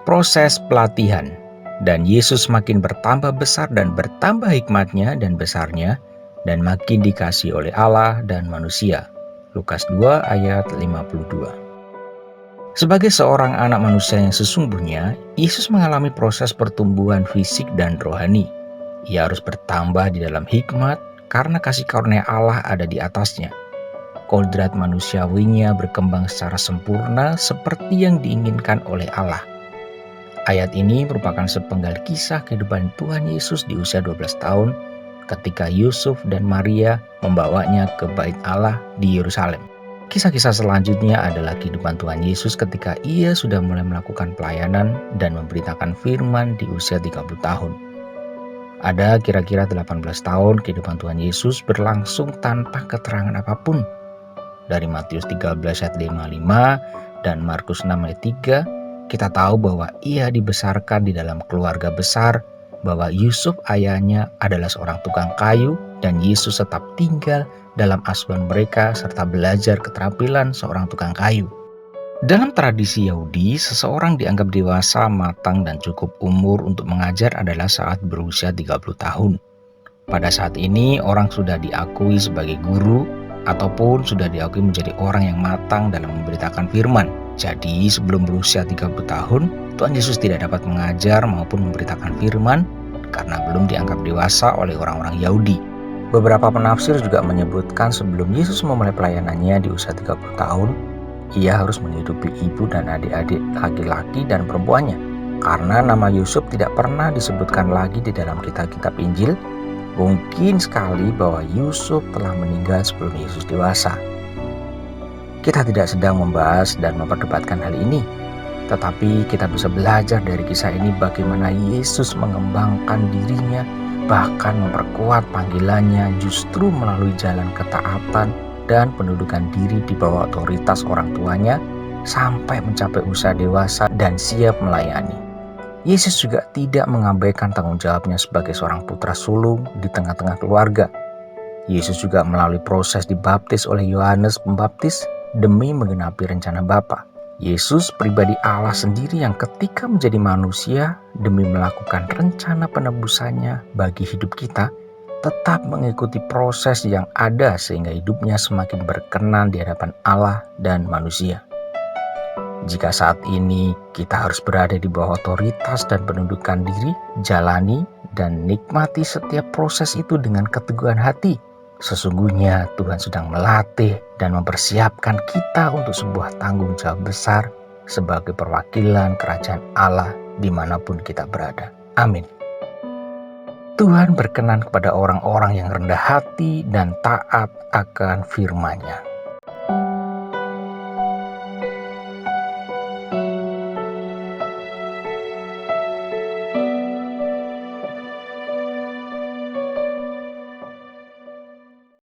Proses pelatihan. Dan Yesus makin bertambah besar dan bertambah hikmatnya dan besarnya, dan makin dikasihi oleh Allah dan manusia. Lukas 2 ayat 52. Sebagai seorang anak manusia yang sesungguhnya, Yesus mengalami proses pertumbuhan fisik dan rohani. Ia harus bertambah di dalam hikmat karena kasih karunia Allah ada di atasnya. Kodrat manusiawinya berkembang secara sempurna seperti yang diinginkan oleh Allah. Ayat ini merupakan sepenggal kisah kehidupan Tuhan Yesus di usia 12 tahun ketika Yusuf dan Maria membawanya ke Bait Allah di Yerusalem. Kisah-kisah selanjutnya adalah kehidupan Tuhan Yesus ketika ia sudah mulai melakukan pelayanan dan memberitakan firman di usia 30 tahun. Ada kira-kira 18 tahun kehidupan Tuhan Yesus berlangsung tanpa keterangan apapun. Dari Matius 13 ayat 55 dan Markus 6 ayat 3, kita tahu bahwa ia dibesarkan di dalam keluarga besar, bahwa Yusuf ayahnya adalah seorang tukang kayu, dan Yesus tetap tinggal dalam asuhan mereka serta belajar keterampilan seorang tukang kayu. Dalam tradisi Yahudi, seseorang dianggap dewasa, matang, dan cukup umur untuk mengajar adalah saat berusia 30 tahun. Pada saat ini, orang sudah diakui sebagai guru ataupun sudah diakui menjadi orang yang matang dalam memberitakan firman. Jadi sebelum berusia 30 tahun, Tuhan Yesus tidak dapat mengajar maupun memberitakan firman karena belum dianggap dewasa oleh orang-orang Yahudi. Beberapa penafsir juga menyebutkan sebelum Yesus memulai pelayanannya di usia 30 tahun, ia harus menghidupi ibu dan adik-adik laki-laki dan perempuannya. Karena nama Yusuf tidak pernah disebutkan lagi di dalam kitab-kitab Injil, mungkin sekali bahwa Yusuf telah meninggal sebelum Yesus dewasa. Kita tidak sedang membahas dan memperdebatkan hal ini, tetapi kita bisa belajar dari kisah ini bagaimana Yesus mengembangkan dirinya, bahkan memperkuat panggilannya justru melalui jalan ketaatan dan pendudukan diri di bawah otoritas orang tuanya sampai mencapai usia dewasa dan siap melayani. Yesus juga tidak mengabaikan tanggung jawabnya sebagai seorang putra sulung di tengah-tengah keluarga. Yesus juga melalui proses dibaptis oleh Yohanes Pembaptis demi menggenapi rencana Bapa. Yesus pribadi Allah sendiri yang ketika menjadi manusia demi melakukan rencana penebusannya bagi hidup kita, tetap mengikuti proses yang ada sehingga hidupnya semakin berkenan di hadapan Allah dan manusia. Jika saat ini kita harus berada di bawah otoritas dan penundukan diri, jalani dan nikmati setiap proses itu dengan keteguhan hati. Sesungguhnya Tuhan sedang melatih dan mempersiapkan kita untuk sebuah tanggung jawab besar sebagai perwakilan kerajaan Allah dimanapun kita berada. Amin. Tuhan berkenan kepada orang-orang yang rendah hati dan taat akan firman-Nya.